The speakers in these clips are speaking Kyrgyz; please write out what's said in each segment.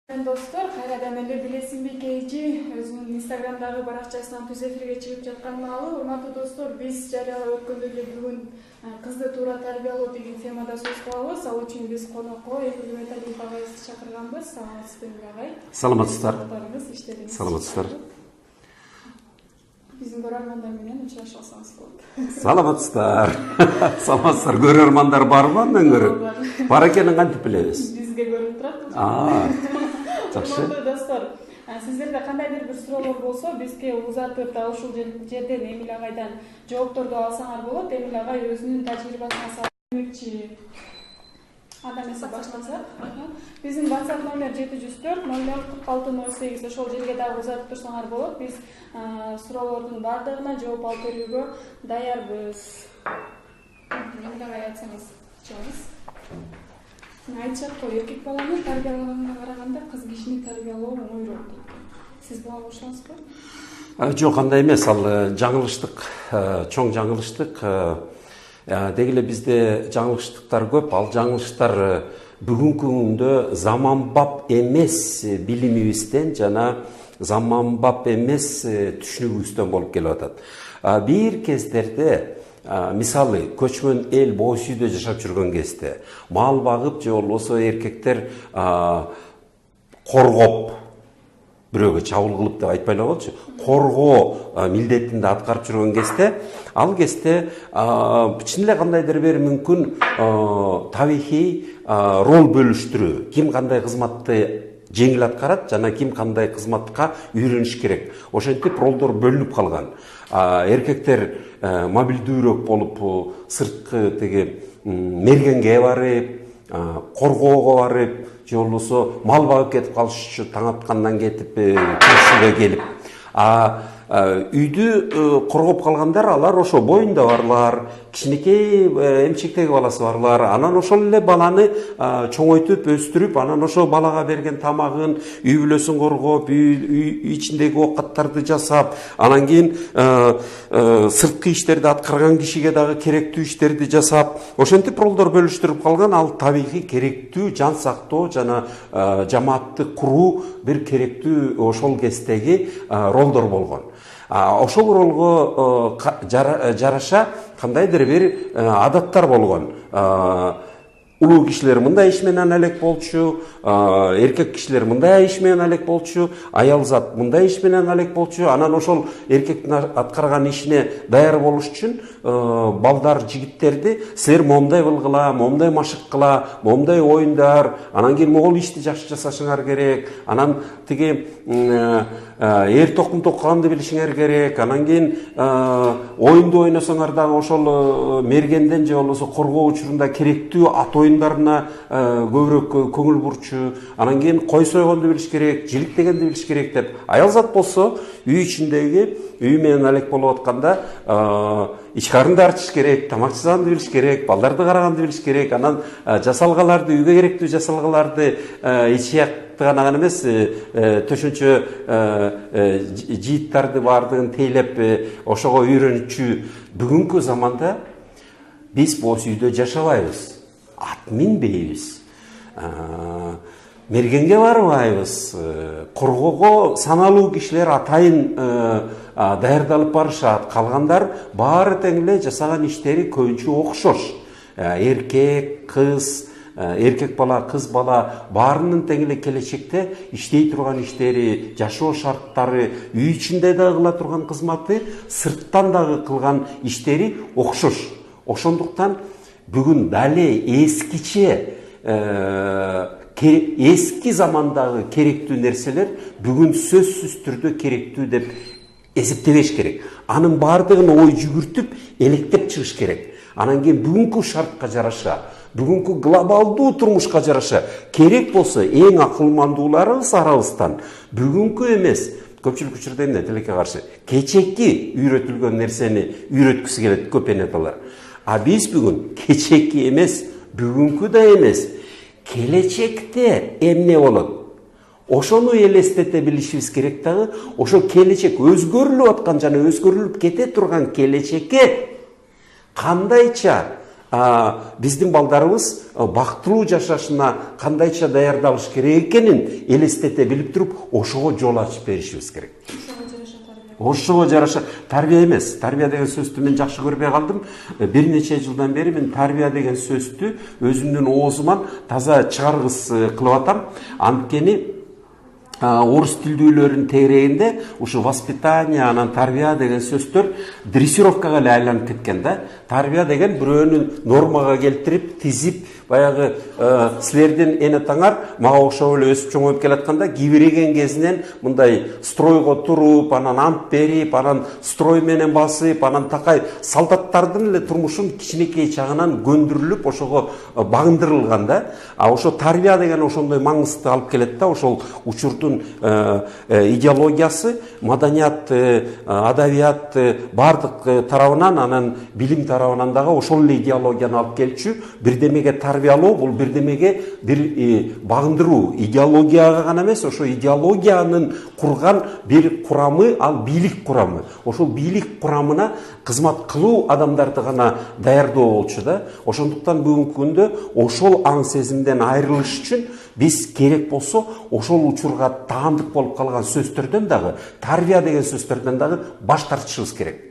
Достор, кайрадан эле билесизби Кейжи өзүнүн инстаграмдагы баракчасынан түз эфирге чыгып жаткан маалы. Урматтуу достор, биз жарыялап өткөндөй эле бүгүн кызды туура тарбиялоо деген темада сөз кылабыз. Ал үчүн биз конокко Элгүл Металиев агайыбызды чакырганбыз. Саламатсызбы агай? Саламатсыздар. Иштериңиз Саламатсыздар. Биздин көрөрмандар менен учурашып алсаңыз болот. Саламатсыздар. Саламатсыздар. Көрөрмандар барбы андан көрө? Бар экенин кантип билебиз? Бизге көрүнүп турат. Жакшы. Достор, сиздерде кандайдыр бир суроолор болсо, бизге узатып, дал ушул жерден Эмил агайдан жоопторду алсаңар болот. Эмил агай өзүнүн тажрыйбасына салмакчы. Анда эмесе баштасак, биздин WhatsApp номер 704 004608 ошол жерге дагы узатып турсаңар болот. Биз суроолордун баардыгына жооп алып берүүгө даярбыз. Эмил агай айтсаңыз, чыгабыз. Айтышат го, эркек баланы тарбиялаганга караганда кыз кишини тарбиялоо оңойрөөк дейт. Сиз буга кошуласызбы? Жок, андай эмес, ал жаңылыштык, чоң жаңылыштык. Деги эле бизде жаңылыштыктар көп. Ал жаңылыштар бүгүнкү күндө заманбап эмес билимибизден жана заманбап эмес түшүнүгүбүздөн болуп келип атат. Бир кездерде мисалы көчмөн эл бош үйдө жашап жүргөн кезде мал багып же болбосо эркектер коргоп, бирөөгө чабуул кылып деп айтпайлы болчу, коргоо милдетинде аткарып жүргөн кезде, ал кезде чын эле кандайдыр бир мүмкүн табигый роль бөлүштүрүү, ким кандай кызматты жеңил аткарат жана ким кандай кызматка үйрөнүш керек. Ошентип ролдор бөлүнүп калган. Эркектер мобилдүүрөөк болуп, сырткы теги мергенге барып, коргоого барып, же болбосо мал багып кетип калышчу, таң аткандан кетип, күнүгө келип. Үйдү коргоп калгандар, алар ошо боюнда барлар, кичинекей эмчектеги баласы барлар, анан ошол эле баланы чоңойтуп, өстүрүп, анан ошо балага берген тамагын, үй бүлөсүн коргоп, үй ичиндеги оокаттарды жасап, анан кийин сырткы иштерди аткарган кишиге дагы керектүү иштерди жасап, ошентип ролдор бөлүштүрүп калган. Ал табигый керектүү жан сактоо жана жамаатты куруу бир керектүү ошол кездеги ролдор болгон. Ошол ролго жараша кандайдыр бир адаттар болгон. Улуу кишилер мындай иш менен алек болчу, эркек кишилер мындай иш менен алек болчу, аял зат мындай иш менен алек болчу. Анан ошол эркектин аткарган ишине даяр болуш үчүн балдар, жигиттерди силер момундай кылгыла, момундай машык кыла, момундай оюндар, анан кийин могул ишти жакшы жасашыңар керек, анан тиги эр токум токканды билишиңер керек, анан кийин оюнду ойносоңар дагы ошол мергенден же болбосо коргоо учурунда керектүү ат оюндарына көбүрөөк көңүл бурчу, анан кийин кой сойгонду билиш керек, жилик дегенди билиш керек деп. Аял зат болсо үй ичиндеги үй менен алек болуп атканда ичкарынды артыш керек, тамак жасаганды билиш керек, балдарды караганды билиш керек, анан жасалгаларды, үйгө керектүү жасалгаларды ичияктыган гана эмес, төшөнчө жийиттарды баардыгын тейлеп ошого үйрөнүчү бүгүнкү заманда биз бош үйдө жашабайбыз. Ат минбейбиз, мергенге барбайбыз, коргоого саналуу кишилер атайын даярдалып барышат. Калгандар баары тең эле жасаган иштери көбүнчө окшош. Эркек, кыз, эркек бала, кыз бала баарынын тең эле келечекте иштей турган иштери, жашоо шарттары, үй ичинде да кыла турган кызматы, сырттан дагы кылган иштери окшош. Ошондуктан бүгүн дале эскиче, эски замандагы керектүү нерселер бүгүн сөзсүз түрдө керектүү деп эсептебеш керек. Анын баардыгын ой жүгүртүп, электеп чыгыш керек. Анан кийин бүгүнкү шартка жараша, бүгүнкү глобалдуу турмушка жараша керек болсо эң акылмандууларыбыз арабыздан бүгүнкү эмес, көпчүлүк учурда эмне тилекке каршы кечеки үйрөтүлгөн нерсени үйрөткүсү келет көп энеталар. Биз бүгүн кечеки эмес, бүгүнкү да эмес, келечекте эмне болот? Ошону элестете билишибиз керек дагы. Ошо келечек өзгөрүлүп аткан жана өзгөрүлүп кете турган келечекке кандайча биздин балдарыбыз бактылуу жашашына кандайча даярдалыш керек экенин элестете билип туруп ошого жол ачып беришибиз керек. Ошого жараша тарбия эмес. Тарбия деген сөздү мен жакшы көрбөй калдым. Бир нече жылдан бери мен тарбия деген сөздү өзүмдүн оозуман таза чыгаргыс кылып атам. Анткени орус тилдүүлөрдүн тегерегинде ушу воспитание, анан тарбия деген сөздөр дрессировкага эле айланып кеткен да. Тарбия деген бирөөнү нормага келтирип, тизип, баягы силердин эне таңар мага окшоп эле өсүп чоңоюп келатканда кибиреген кезинен мындай стройго туруп, анан ант берип, анан строй менен басып, анан такай солдаттардын эле турмушун кичинекей чагынан көндүрүлүп, ошого багындырылган да. Ошо тарбия деген ошондой маңызды алып келет да. Ошол учурдун идеологиясы, маданият, адабият бардык тарабынан, анан билим тарабынан дагы ошол эле идеологияны алып келчү. Бирдемеге тарбиялоо бул бирдемеге бир багындыруу, идеологияга гана эмес, ошо идеологиянын курган бир курамы, ал бийлик курамы. Ошол бийлик курамына кызмат кылуу адамдарды гана даярдоо болчу да. Ошондуктан бүгүнкү күндө ошол аң сезимден айрылыш үчүн биз керек болсо ошол учурга таандык болуп калган сөздөрдөн дагы, тарбия деген сөздөрдөн дагы баш тартышыбыз керек.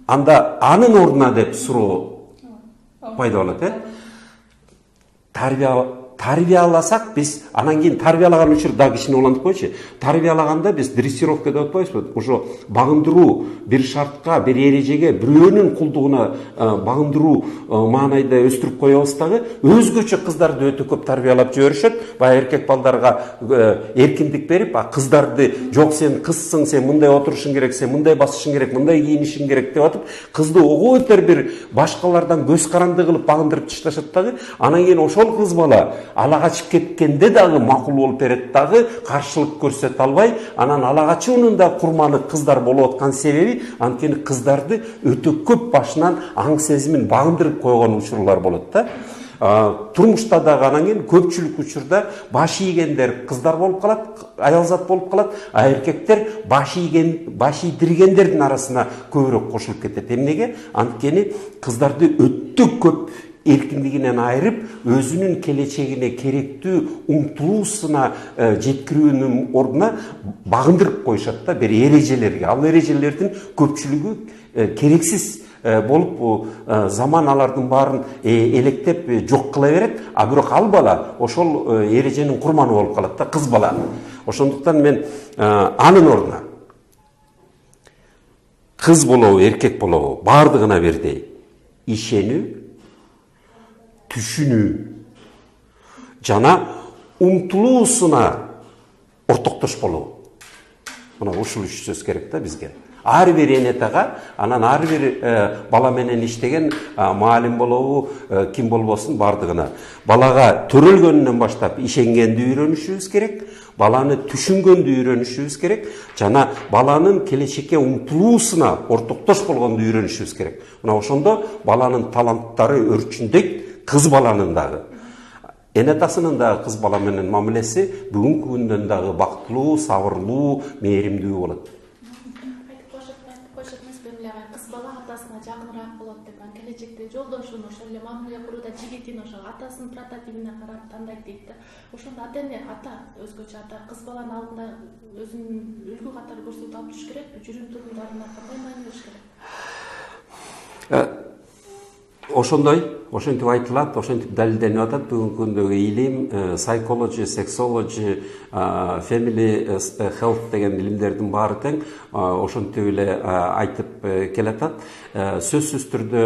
Анда анын ордуна деп суроо пайда болот, тарбияласак биз, анан кийин тарбиялаган учурда кичине улантып койчу. Тарбиялаганда биз дрессировка деп атпайбызбы? Ошо багындыруу, бир шартка, бир эрежеге, бирөөнүн кулдугуна багындыруу маанайда өстүрүп коебуз дагы. Өзгөчө кыздарды өтө көп тарбиялап жиберишет. Баягы эркек балдарга эркиндик берип, кыздарды жок сен кызсың, сен мындай отурушуң керек, сен мындай басышың керек, мындай кийинишиң керек деп атып, кызды ого өтөр бир башкалардан көз каранды кылып багындырып ташташат дагы. Анан кийин ошол кыз бала ала качып кеткенде дагы макул болуп берет дагы, каршылык көрсөтө албай, анан ала качуунун да курманы кыздар болуп аткан себеби анткени кыздарды өтө көп башынан аң сезимин багындырып койгон учурлар болот да. Турмушта дагы анан кийин көпчүлүк учурда баш ийгендер кыздар болуп калат, аялзат болуп калат, эркектер баш ийдиргендердин арасына көбүрөөк кошулуп кетет. Эмнеге? Анткени кыздарды өтө көп эркиндигинен айырып, өзүнүн келечегине керектүү умтулуусуна жеткирүүнүн ордуна багындырып коюшат да бир эрежелерге. Ал эрежелердин көпчүлүгү керексиз болуп, заман алардын баарын электеп жок кыла берет, бирок ал бала ошол эреженин курманы болуп калат да, кыз бала. Ошондуктан мен анын ордуна кыз болобу, эркек болобу, бардыгына бирдей ишенүү, түшүнүү жана умтулуусуна ортоктош болуу. Мына ушул үч сөз керек да бизге. Ар бир энетага, анан ар бир бала менен иштеген маалим болобу, ким болбосун бардыгына. Балага төрөлгөнүнөн баштап ишенгенди үйрөнүшүбүз керек, баланы түшүнгөндү үйрөнүшүбүз керек, жана баланын келечекке умтулуусуна ортоктош болгонду үйрөнүшүбүз керек. Мына ошондо баланын таланттары өрчүндөйт. Кыз баланын дагы, энетасынын дагы кыз бала менен мамилеси бүгүнкү күндөн дагы бактылуу, сабырлуу, мээримдүү болот. Айтып коюшат эмеспи, кыз бала атасына жакыныраак болот деп, келечекте жолдошун ошол эле мамиле курууда жигитин ошо атасынын прототипине карап тандайт дейт да. Ошондо ата өзгөчө ата кыз баланын алдында өзүнүн үлгү катары көрсөтүп алып туруш керекпи? Жүрүм турумдарына кандай маани бериш керек? Ошентип айтылат, ошентип далилденип атат. Бүгүнкү күндөгү илим, psychology, sexology, family health деген илимдердин баары тең ошентип эле айтып келатат. Сөзсүз түрдө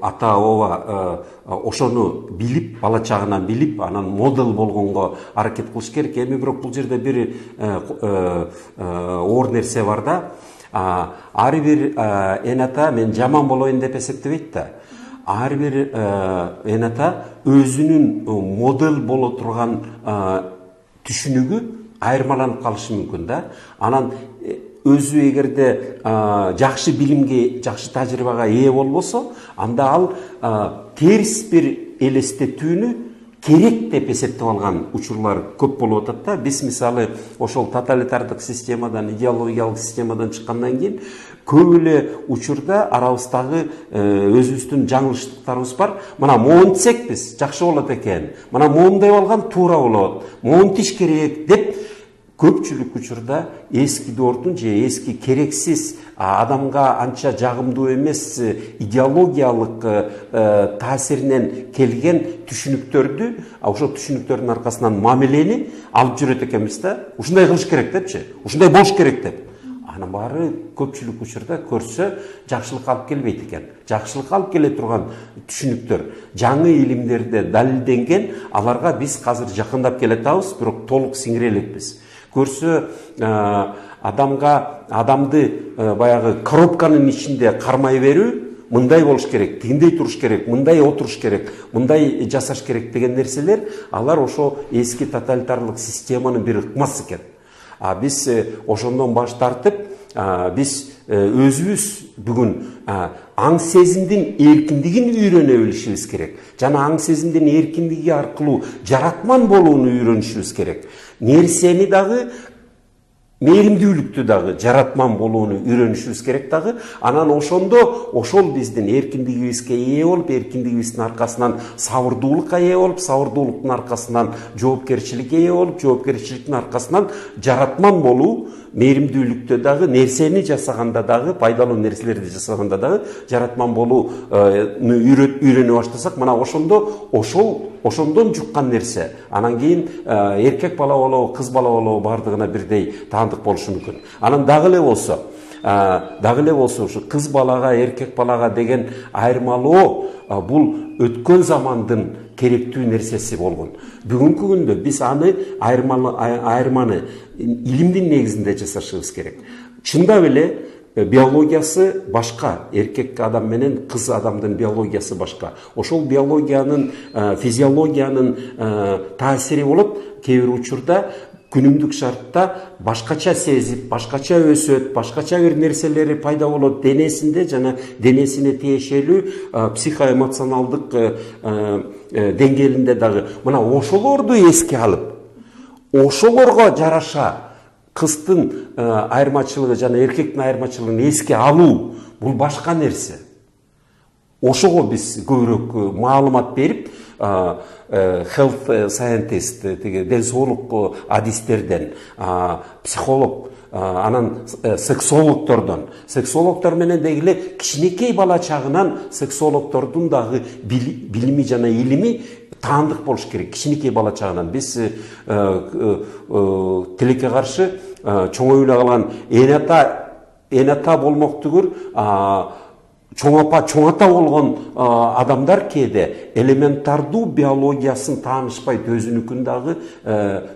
ата оба ошону билип, бала чагынан билип, анан модел болгонго аракет кылыш керек. Эми бирок бул жерде бир оор нерсе бар да. Ар бир эната мен жаман болоюн деп эсептебейт да. Ар бир эната өзүнүн модел боло турган түшүнүгү айырмаланып калышы мүмкүн да. Анан өзү эгерде жакшы билимге, жакшы тажрыйбага ээ болбосо, анда ал терс бир элестетүүнү керек деп эсептеп алган учурлар көп болуп атат да. Биз мисалы ошол тоталитардык системадан, идеологиялык системадан чыккандан кийин көп эле учурда арабыздагы өзүбүздүн жаңылыштыктарыбыз бар. Мына моунтсек биз жакшы болот экен. Мына моундай алган туура болот. Моунтиш керек деп көпчүлүк учурда эски доордун же эски керексиз адамга анча жагымдуу эмес идеологиялык таасиринен келген түшүнүктөрдү, ошол түшүнүктөрдүн аркасынан мамилени алып жүрөт экенбиз да. Ушундай кылыш керек депчи, ушундай болуш керек деп. Анын баары көпчүлүк учурда көрсө жакшылыкка алып келбейт экен. Жакшылыкка алып келе турган түшүнүктөр жаңы илимдерде далилденген, аларга биз азыр жакындап келатабыз, бирок толук сиңире элекпиз. Көрсө адамды баягы коробканын ичинде кармай берүү, мындай болуш керек, тигиндей туруш керек, мындай отуруш керек, мындай жасаш керек деген нерселер, алар ошо эски тоталитарлык системанын бир ыкмасы экен. Биз ошондон баш тартып, биз өзүбүз бүгүн аң сезимдин эркиндигин үйрөнө билишибиз керек. Жана аң сезимдин эркиндиги аркылуу жаратман болууну үйрөнүшүбүз керек. Нерсени дагы, мээримдүүлүктү дагы, жаратман болууну үйрөнүшүбүз керек дагы. Анан ошондо ошол биздин эркиндигибизге ээ болуп, эркиндигибиздин аркасынан сабырдуулукка ээ болуп, сабырдуулуктун аркасынан жоопкерчиликке ээ болуп, жоопкерчиликтин аркасынан жаратман болуу, мээримдүүлүктө дагы, нерсени жасаганда дагы, пайдалуу нерселерди жасаганда дагы жаратман болууну үйрөнө баштасак, мына ошондон жуккан нерсе. Анан кийин эркек бала болобу, кыз бала болобу бардыгына бирдей таандык болушу мүмкүн. Анан дагы эле болсо ушу кыз балага, эркек балага деген айырмалоо бул өткөн замандын керектүү нерсеси болгон. Бүгүнкү күндө биз аны айырманы илимдин негизинде жасашыбыз керек. Чындап эле биологиясы башка, эркек адам менен кыз адамдын биологиясы башка. Ошол биологиянын, физиологиянын таасири болот. Кээ бир учурда күнүмдүк шартта башкача сезип, башкача өсөт, башкача бир нерселери пайда болот денесинде жана денесине тиешелүү психоэмоционалдык деңгээлинде дагы. Мына ошолорду эске алып, ошолорго жараша кыздын айырмачылыгы жана эркектин айырмачылыгын эске алуу бул башка нерсе. Ошого биз көбүрөөк маалымат берип, health scientist, ден соолук адистерден, психолог, анан сексологдор менен дегиле кичинекей бала чагынан сексологдордун дагы билими жана илими таандык болуш керек. Кичинекей бала чагынан биз тилекке каршы чоңоюлуп калган эн ата болмок түгүл чоң апа, чоң ата болгон адамдар кээде элементардуу биологиясын таанышпайт, өзүнүкүн дагы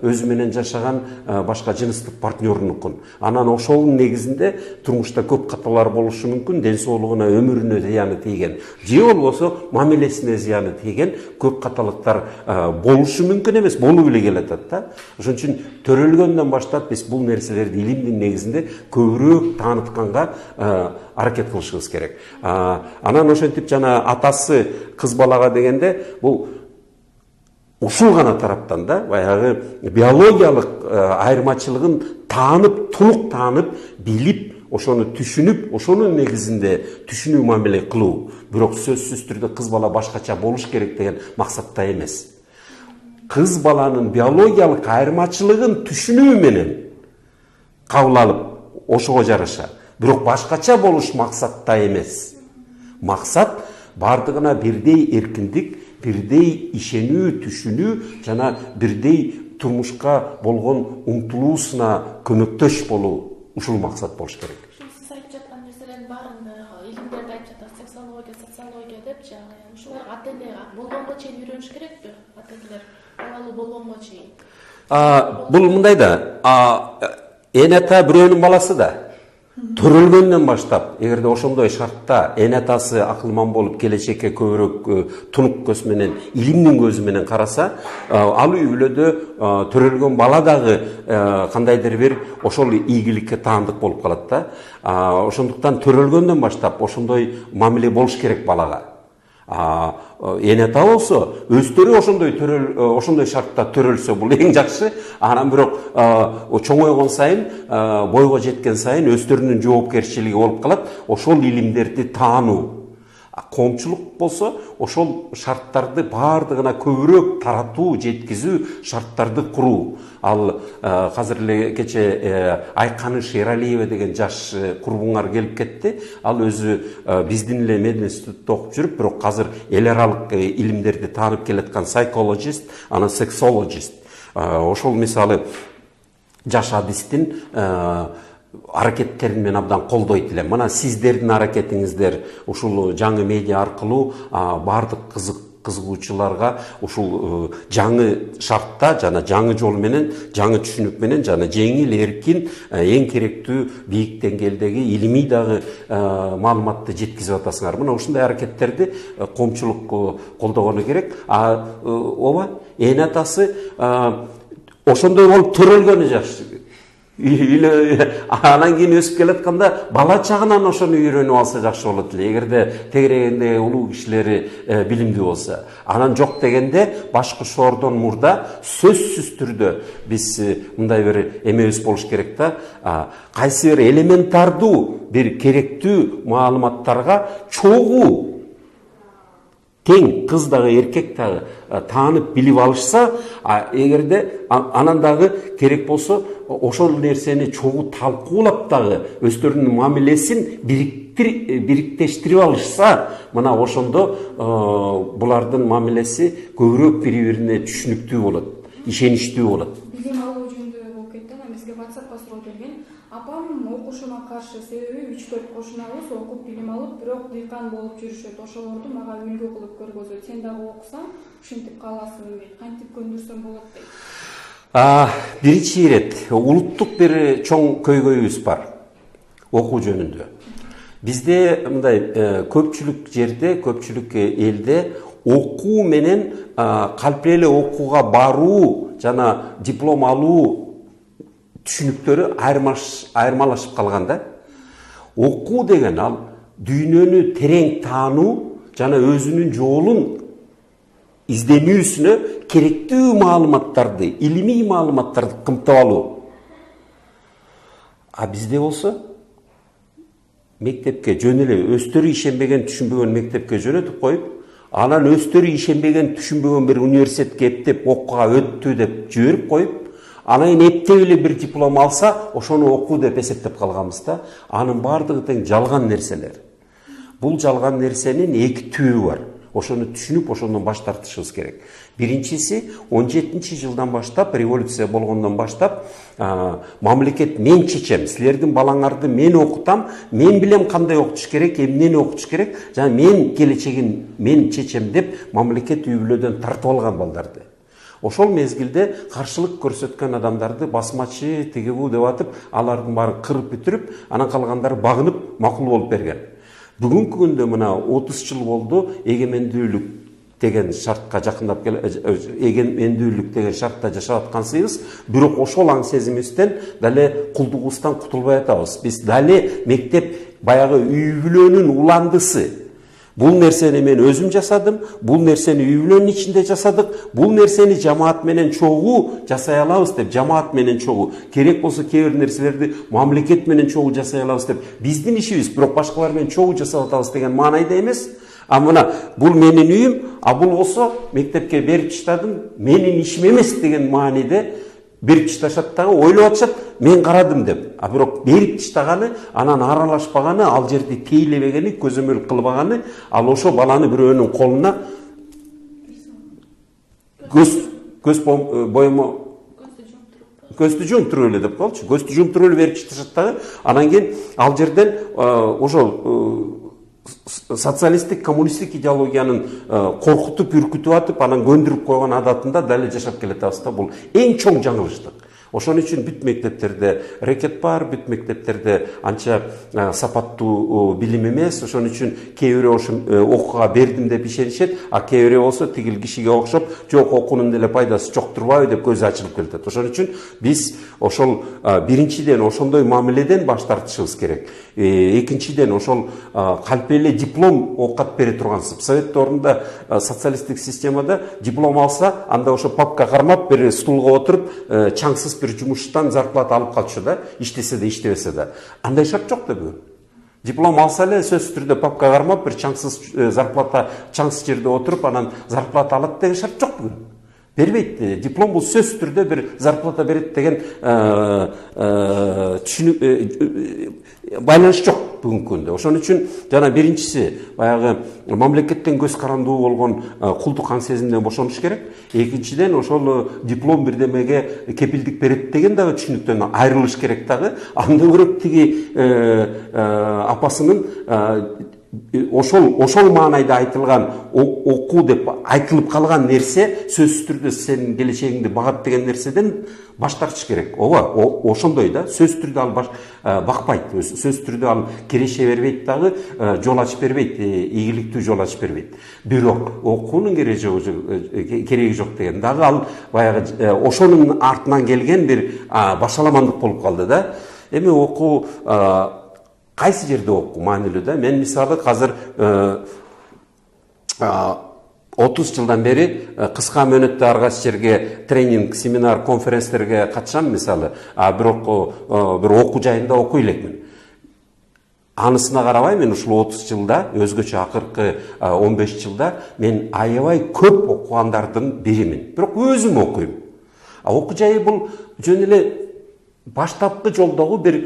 өзү менен жашаган башка жыныстык партнерунукун. Анан ошонун негизинде турмушта көп каталар болушу мүмкүн, ден соолугуна, өмүрүнө зыяны тийген, же болбосо мамилесине зыяны тийген көп каталыктар болушу мүмкүн эмес, болуп эле келатат да. Ошон үчүн төрөлгөндөн баштап биз бул нерселерди илимдин негизинде көбүрөөк таанытканга аракет кылышыбыз керек. Анан ошентип жана атасы кыз балага дегенде бул ушул гана тараптан да баягы биологиялык айырмачылыгын таанып, толук таанып, билип, ошону түшүнүп, ошонун негизинде түшүнүү мамиле кылуу. Бирок сөзсүз түрдө кыз бала башкача болуш керек деген максатта эмес. Кыз баланын биологиялык айырмачылыгын түшүнүү менен кабыл алып, ошого жараша, бирок башкача болуш максатта эмес. Максат бардыгына бирдей эркиндик, бирдей ишенүү, түшүнүү жана бирдей турмушка болгон умтулуусуна көмөктөш болуу, ушул максат болуш керек. Сиз айтып жаткан нерселердин баарын илимдерде айтып жатат, сексология, социология депчи. Ушулар ата-энеге болгонго чейин үйрөнүш керекпи? Ата-энелер балалуу болгонго чейин. Бул мындай да, эн ата бирөөнүн баласы да. Төрөлгөндөн баштап, эгерде ошондой шартта эн атасы акылман болуп келечекке көбүрөөк тунук көз менен, илимдин көзү менен караса, ал үй бүлөдө төрөлгөн бала дагы кандайдыр бир ошол ийгиликке таандык болуп калат да. Ошондуктан төрөлгөндөн баштап ошондой мамиле болуш керек балага. эне ата болсо өздөрү ошондой шартта төрөлсө бул эң жакшы. Анан бирок чоңойгон сайын, бойго жеткен сайын өздөрүнүн жоопкерчилиги болуп калат. Ошол илимдерди таануу. Коомчулук болсо ошол шарттарды баардыгына көбүрөөк таратуу, жеткизүү, шарттарды куруу. Ал азыр эле кече Айканыш Эралиева деген жаш курбуңар келип кетти. Ал өзү биздин эле мединститутта окуп жүрүп, бирок азыр эл аралык илимдерди таанып келаткан psychologist, анан sexologist. Ошол мисалы жаш адистин аракеттерин мен абдан колдойт элем. Мына сиздердин аракетиңиздер ушул жаңы медиа аркылуу баардык кызыгуучуларга ушул жаңы шартта жана жаңы жол менен, жаңы түшүнүк менен жана жеңил, эркин, эң керектүү бийик деңгээлдеги илимий дагы маалыматты жеткизип атасыңар. Мына ушундай аракеттерди коомчулук колдогону керек. Ооба, эне атасы ошондой болуп төрөлгөнү жакшы. Анан кийин өсүп келатканда бала чагынан ошону үйрөнүп алса жакшы болот эле. Эгерде тегерегинде улуу кишилери билимдүү болсо. Анан жок дегенде башкы шоордон мурда сөзсүз түрдө биз мындай бир эмебиз болуш керек да. Кайсы бир элементардуу бир керектүү маалыматтарга чогуу тең кыз дагы эркек дагы таанып билип алышса, эгерде анан дагы керек болсо ошол нерсени чогуу талкуулап дагы өздөрүнүн мамилесин бириктештирип алышса, мына ошондо булардын мамилеси көбүрөөк бири-бирине түшүнүктүү болот, ишеничтүү болот. Билим алуу жөнүндө болуп кетти. Анан бизге WhatsAppка суроо келген. Апам окушуна каршы, себеби 3-4 кошуналыбыз окуп билим алып, бирок дыйкан болуп жүрүшөт. Ошолорду мага үлгү кылып көргөзөт. Сен дагы окусаң, ушинтип каласың дейт. Кантип көндүрсөм болот дейт. Биринчи ирет улуттук бир чоң көйгөйүбүз бар окуу жөнүндө. Бизде мындай көпчүлүк жерде, көпчүлүк элде окуу менен калпе эле окууга баруу жана диплом алуу түшүнүктөрү айырмалашып калган да. Окуу деген ал дүйнөнү терең таануу жана өзүнүн жолун изденүүсүнө керектүү маалыматтарды, илимий маалыматтарды кымтап алуу. Бизде болсо мектепке жөн эле өздөрү ишенбеген, түшүнбөгөн мектепке жөнөтүп коюп, анан өздөрү ишенбеген, түшүнбөгөн бир университетке эптеп окууга өттү деп жиберип коюп, анан эптеп эле бир диплом алса, ошону окуу деп эсептеп калганбыз да. Анын баардыгы тең жалган нерселер. Бул жалган нерсенин эки түбү бар. Ошону түшүнүп, ошондон баш тартышыбыз керек. Биринчиси 17-жылдан баштап, революция болгондон баштап, мамлекет мен чечем, силердин балаңарды мен окутам, мен билем кандай окутуш керек, эмнени окутуш керек, жана мен келечегин мен чечем деп мамлекет үй бүлөдөн тартып алган балдарды. Ошол мезгилде каршылык көрсөткөн адамдарды басмачы, тиги бу деп атып, алардын баарын кырып бүтүрүп, анан калгандары багынып макул болуп берген. Бүгүнкү күндө мына 30 жыл болду эгемендүүлүк деген шартка жакындап эгемендүүлүк деген шартта жашап аткансыбыз, бирок ошол аң сезимибизден дале кулдугубуздан кутулбай атабыз. Биз дале мектеп баягы үй бүлөнүн уландысы. Бул нерсени мен өзүм жасадым, бул нерсени үй бүлөнүн ичинде жасадык, бул нерсени жамаат менен чогуу жасай алабыз деп, жамаат менен чогуу, керек болсо кээ бир нерселерди мамлекет менен чогуу жасай алабыз деп, биздин ишибиз, бирок башкалар менен чогуу жасап атабыз деген маанайда эмес. Мына бул менин үйүм, бул болсо мектепке берип таштадым, менин ишим эмес деген мааниде берип ташташат дагы, ойлоп атышат, мен карадым деп. Бирок берип таштаганы, анан аралашпаганы, ал жерди тейлебегени, көзөмөл кылбаганы, ал ошо баланы бирөөнүн колуна көздү жумтуруп эле деп коелучу. Көздү жумтуруп эле берип ташташат дагы. Анан кийин ал жерден ошол социалисттик, коммунисттик идеологиянын коркутуп, үркүтүп атып, анан көндүрүп койгон адатында дале жашап келатабыз да. Бул эң чоң жаңылыштык. Ошон үчүн бүт мектептерде рекет бар, бүт мектептерде анча сапаттуу билим эмес. Ошон үчүн кээ бирөө окууга бердим деп ишенишет, а кээ бирөө болсо тигил кишиге окшоп, жок окуунун деле пайдасы жок турбайбы деп көзү ачылып келатат. Ошон үчүн биз ошол биринчиден ошондой мамиледен баш тартышыбыз керек. Экинчиден ошол калп эле диплом оокат бере турган Совет доорунда социалисттик системада диплом алса, анда ошо папка кармап бир стулга отуруп чаңсыз бир жумуштан зарплата алып калчу да, иштесе да иштебесе да. Андай шарт жок да бүгүн. Диплом алса эле сөзсүз түрдө папка кармап бир чаңсыз зарплата, чаңсыз жерде отуруп анан зарплата алат деген шарт жок бүгүн. Бербейт. Диплом бул сөзсүз түрдө бир зарплата берет деген байланыш жок бүгүнкү күндө. Ошон үчүн жана биринчиси баягы мамлекеттен көз карандуу болгон кулдук сезимден бошонуш керек. Экинчиден ошол диплом бирдемеге кепилдик берет деген дагы түшүнүктөн айрылыш керек дагы. Андан көрөк тиги апасынын ошол маанайда айтылган окуу деп айтылып калган нерсе сөзсүз түрдө сенин келечегиңди багат деген нерседен баш тартыш керек. Ооба, ошондой да, сөзсүз түрдө ал бакпайт, сөзсүз түрдө ал кереше бербейт дагы, жол ачып бербейт, ийгиликтүү жол ачып бербейт. Бирок окуунун кереги жок деген дагы ал баягы ошонун артынан келген бир башаламандык болуп калды да. Эми окуу кайсы жерде окуу маанилүү да. Мен мисалы азыр 30 жылдан бери кыска мөөнөттө ар кайсы жерге тренинг, семинар, конференцтерге катышам мисалы. Бирок бир окуу жайында окуй элекмин. Анысына карабай мен ушул 30 жылда, өзгөчө акыркы 15 жылда мен аябай көп окугандардын биримин. Бирок өзүм окуйм. Окуу жайы бул жөн эле баштапкы жолдогу бир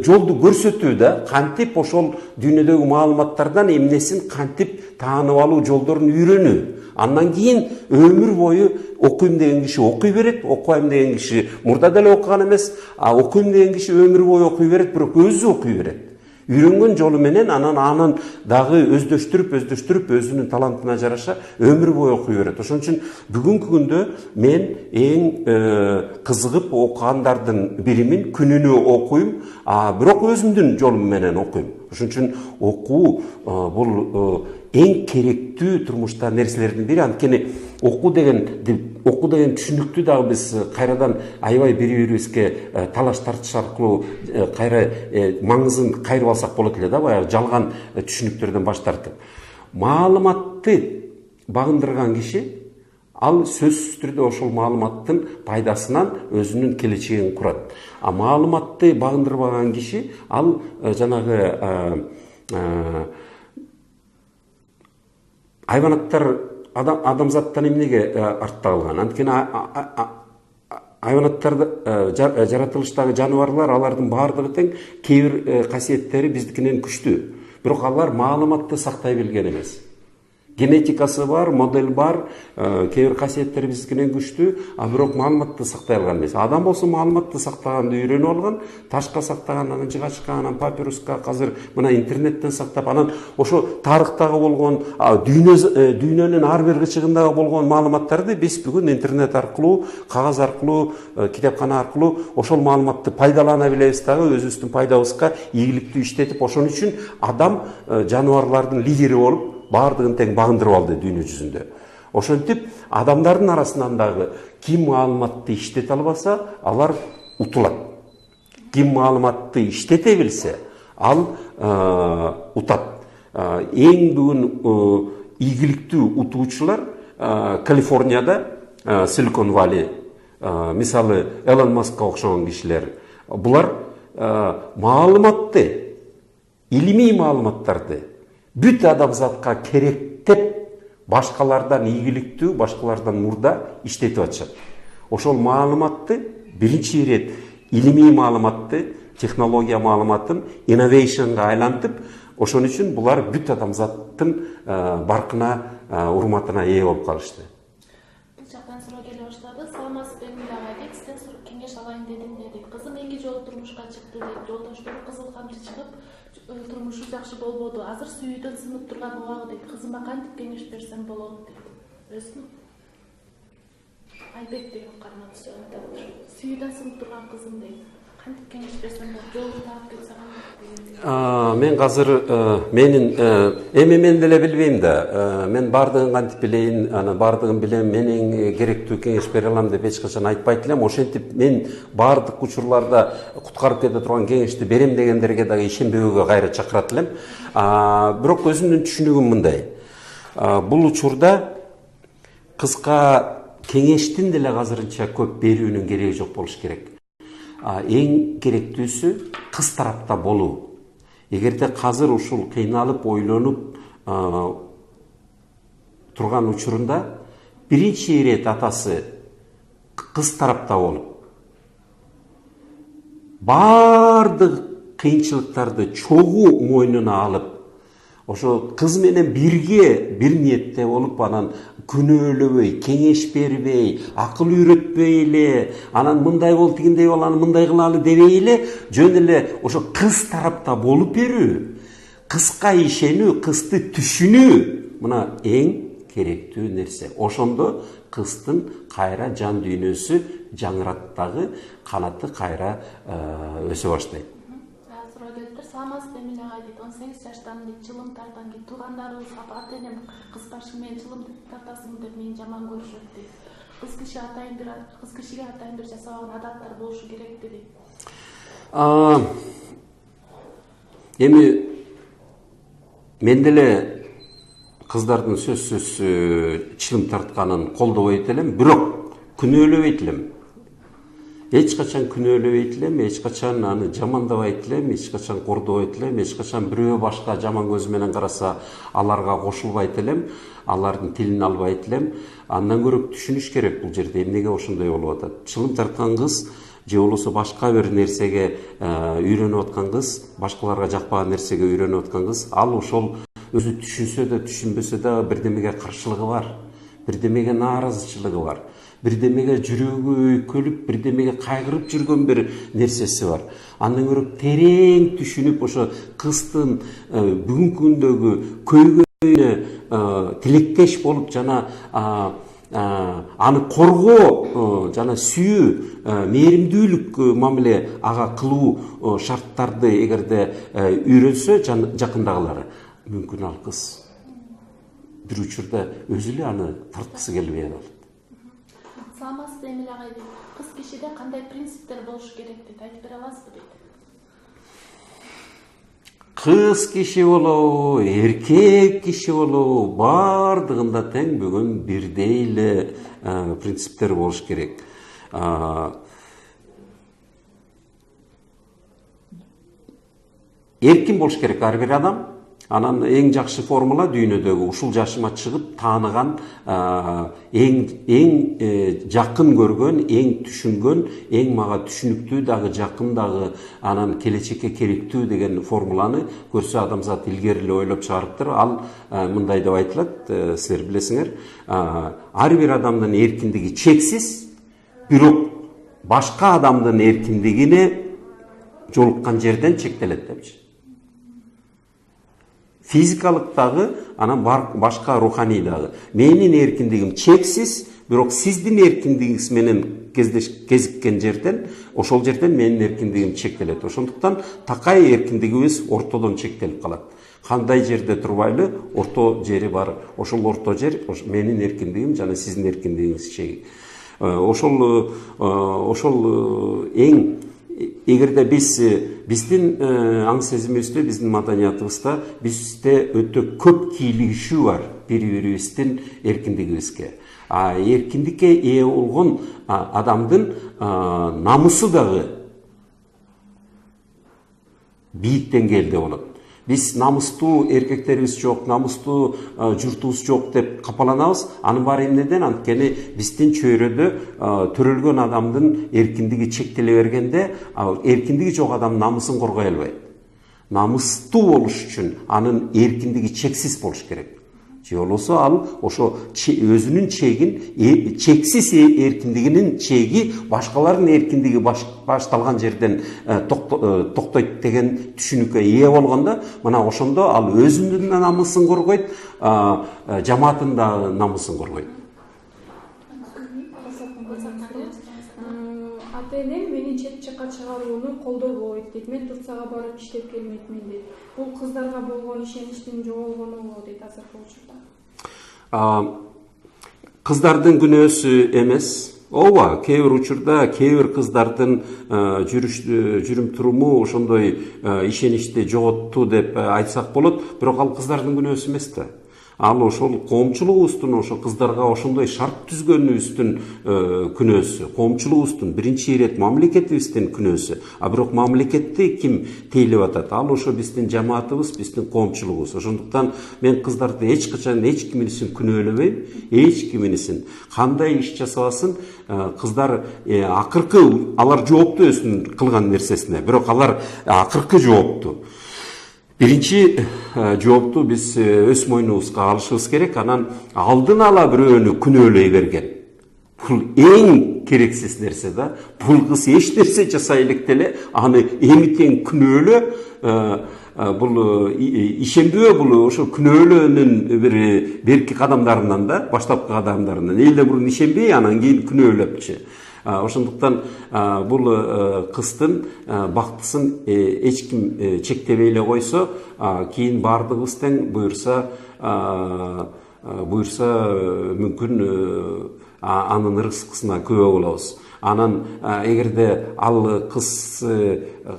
жолду көрсөтүү да, кантип ошол дүйнөдөгү маалыматтардан эмнесин кантип таанып алуу жолдорун үйрөнүү. Андан кийин өмүр бою окуйм деген киши окуй берет, окубайм деген киши мурда деле окуган эмес, окуйм деген киши өмүр бою окуй берет, бирок өзү окуй берет. Үйрөнгөн жолу менен анан дагы өздөштүрүп өзүнүн талантына жараша өмүр бою окуй берет. Ошон үчүн бүгүнкү күндө мен эң кызыгып окугандардын биримин, күнүнө окуйм, бирок өзүмдүн жолум менен окуйм. Ошон үчүн окуу бул эң керектүү турмушта нерселердин бири. Анткени окуу деген түшүнүктү дагы биз кайрадан аябай бири-бирибизге талаш тартыш аркылуу кайра маңызын кайрып алсак болот эле да, баягы жалган түшүнүктөрдөн баш тартып. Маалыматты багындырган киши ал сөзсүз түрдө ошол маалыматтын пайдасынан өзүнүн келечегин курат. Маалыматты багындырбаган киши ал жанагы айванаттар адамзаттан эмнеге артта калган? Анткени айванаттар жаратылыштагы жаныбарлар, алардын баардыгы тең, кээ бир касиеттери биздикинен күчтүү. Бирок алар маалыматты сактай билген эмес. Генетикасы бар, модель бар, кээ бир касиеттери биздикинен күчтүү, бирок маалыматты сактай алган эмес. Адам болсо маалыматты сактаганды үйрөнүп алган, ташка сактаган, анан жыгачка, анан папируска, азыр мына интернеттен сактап, анан ошо тарыхтагы болгон, дүйнөнүн ар бир кычыгындагы болгон маалыматтарды биз бүгүн интернет аркылуу, кагаз аркылуу, китепкана аркылуу ошол маалыматты пайдалана билебиз дагы, өзүбүздүн пайдабызга ийгиликтүү иштетип, ошон үчүн адам жаныбарлардын лидери болуп баардыгын тең багындырып алды дүйнө жүзүндө. Ошентип адамдардын арасынан дагы ким маалыматты иштете албаса, алар утулат. Ким маалыматты иштете билсе, ал утат. Эң бүгүн ийгиликтүү утуучулар Калифорнияда, Силикон Вали, мисалы Элон Маскка окшогон кишилер. Булар маалыматты, илимий маалыматтарды бүт адамзатка керектеп, башкалардан ийгиликтүү, башкалардан мурда иштетип атышат. Ошол маалыматты биринчи ирет илимий маалыматты, технология маалыматын инновейшнга айлантып, ошон үчүн булар бүт адамзаттын баркына, урматына ээ болуп калышты. Бул жактан суроо келе баштады. Саламатсыз Эмиль агай, дейт, сизден кеңеш алайын дедим дейт. Кызым эки жолу турмушка чыкты дейт. Жолдоштору кызыл камчы чыгып, турмушу жакшы болбоду. Азыр сүйүүдөн сынып турган убагы дейт. Кызыма кантип кеңеш берсем болот дейт. Өзүнүн Айбек деген карман сүйүүдөн сынып турган кызым дейт. Кантип кеңеш берсем болот? Жолун таап кетсе кантип? Мен азыр менин эми мен деле билбейм да. Мен бардыгын кантип билейин, аны бардыгын билем, менин керектүү кеңеш бере алам деп эч качан айтпайт элем. Ошентип мен бардык учурларда куткарып кете турган кеңешти берем дегендерге дагы ишенбөөгө кайра чакырат элем. Бирок өзүмдүн түшүнүгүм мындай. Бул учурда кызга кеңештин деле азырынча көп берүүнүн кереги жок болуш керек. Эң керектүүсү кыз тарапта болуу. Эгерде азыр ушул кыйналып, ойлонуп турган учурунда биринчи ирет атасы кыз тарапта болуп, бардык кыйынчылыктарды чогуу мойнуна алып, ошо кыз менен бирге бир ниетте болуп, анан күнөөлөбөй, кеңеш бербей, акыл үйрөтпөй эле, анан мындай бол, тигиндей бол, анан мындай кылалы дебей эле, жөн эле ошо кыз тарапта болуп берүү, кызга ишенүү, кызды түшүнүү, мына эң керектүү нерсе. Ошондо кыздын кайра жан дүйнөсү жаңырат дагы, канаты кайра өсө баштайт. Саламатсызбы Эмилия агай дейт, 18 жаштан дейт, чылым тартам дейт, туугандарыбыз, ата энем кыз башың менен чылым тартасың деп мени жаман көрүшөт дейт. Кыз кишиге атайын бир жасабаган адаттар болушу керек дейт. Эми мен деле кыздардын сөзсүз чылым тартканын колдобойт элем, бирок күнөөлөбөйт элем. Эч качан күнөөлөбөйт элем, эч качан аны жамандабайт элем, эч качан кордобойт элем, эч качан бирөө башка жаман көз менен караса аларга кошулбайт элем, алардын тилин албайт элем. Андан көрө түшүнүш керек бул жерде эмнеге ошондой болуп атат. Чылым тарткан кыз же болбосо башка бир нерсеге үйрөнүп аткан кыз, башкаларга жакпаган нерсеге үйрөнүп аткан кыз, ал ошол өзү түшүнсө да түшүнбөсө да бирдемеге каршылыгы бар, бирдемеге нааразычылыгы бар, бирдемеге жүрөгү өйкөлүп, бирдемеге кайгырып жүргөн бир нерсеси бар. Андан көрө терең түшүнүп, ошо кыздын бүгүнкү күндөгү көйгөйүнө тилектеш болуп, жана аны коргоо жана сүйүү, мээримдүүлүк мамиле ага кылуу шарттарды эгерде үйрөнсө жакындагылары, мүмкүн ал кыз бир учурда өзү эле аны тарткысы келбей калат. Саламатсызбы Эмилия агай дейт, кыз кишиде кандай принциптер болушу керек дейт, айтып бере аласызбы дейт. Кыз киши болобу, эркек киши болобу, бардыгында тең бүгүн бирдей эле принциптер болуш керек. Эркин болуш керек ар бир адам. Анан эң жакшы формула дүйнөдөгү ушул жашыма чыгып тааныган, эң жакын көргөн, эң түшүнгөн, эң мага түшүнүктүү дагы, жакын дагы, анан келечекке керектүү деген формуланы көрсө адамзат илгери эле ойлоп чыгарыптыр. Ал мындай деп айтылат, силер билесиңер, ар бир адамдын эркиндиги чексиз, бирок башка адамдын эркиндигине жолуккан жерден чектелет депчи. Физикалык дагы, анан башка руханий дагы. Менин эркиндигим чексиз, бирок сиздин эркиндигиңиз менен кезиккен жерден, ошол жерден менин эркиндигим чектелет. Ошондуктан такай эркиндигибиз ортодон чектелип калат. Кандай жерде турбайлы, орто жери бар. Ошол орто жер менин эркиндигим жана сиздин эркиндигиңиз чеги. Ошол эң, эгерде биздин аң сезимибизде, биздин маданиятыбызда бизде өтө көп кийлигишүү бар бири-бирибиздин эркиндигибизге. Эркиндикке ээ болгон адамдын намысы дагы бийик деңгээлде болот. Биз намыстуу эркектерибиз жок, намыстуу журтубуз жок деп капаланабыз. Анын баары эмнеден? Анткени биздин чөйрөдө төрөлгөн адамдын эркиндиги чектеле бергенде, эркиндиги жок адам намысын коргой албайт. Намыстуу болуш үчүн анын эркиндиги чексиз болуш керек. Же болбосо ал ошо өзүнүн чегин, чексиз эркиндигинин чеги башкалардын эркиндиги башталган жерден токтойт деген түшүнүккө ээ болгондо, мына ошондо ал өзүнүн намысын коргойт, жамааттын да намысын коргойт. ата энем мени чет жакка чыгарууну колдобойт дейт. Мен Турцияга барып иштеп келмекмин дейт. Бул кыздарга болгон ишеничтин жоголгонубу дейт азыркы учурда. Кыздардын күнөөсү эмес. Ооба, кээ бир учурда кээ бир кыздардын жүрүм туруму ошондой ишеничти жоготту деп айтсак болот, бирок ал кыздардын күнөөсү эмес да. Ал ошол коомчулугубуздун ошо кыздарга ошондой шарт түзгөнүбүздүн күнөөсү, коомчулугубуздун биринчи ирет мамлекетибиздин күнөөсү. А бирок мамлекетти ким тейлеп атат? Ал ошо биздин жамаатыбыз, биздин коомчулугубуз. Ошондуктан мен кыздарды эч качан эч кимисин күнөөлөбөйм, эч кимисин. Кандай иш жасабасын, кыздар акыркы алар жоопту өзүнүн кылган нерсесине, бирок алар акыркы жоопту. Биринчи жоопту биз өз мойнубузга алышыбыз керек, анан алдын ала бирөөнү күнөөлөй берген. Бул эң керексиз нерсе да. Бул кыз эч нерсе жасай элек деле аны эмитен күнөөлө, бул ишенбөө, бул ошо күнөөлөөнүн бир берки кадамдарынан да, баштапкы кадамдарынан. Эле мурун ишенбей, анан кийин күнөөлөпчү. Ошондуктан бул кыздын бактысын эч ким чектебей эле койсо, кийин баардыгыбыз тең буюрса мүмкүн анын ырыскысына күбө болобуз. Анан эгерде ал кыз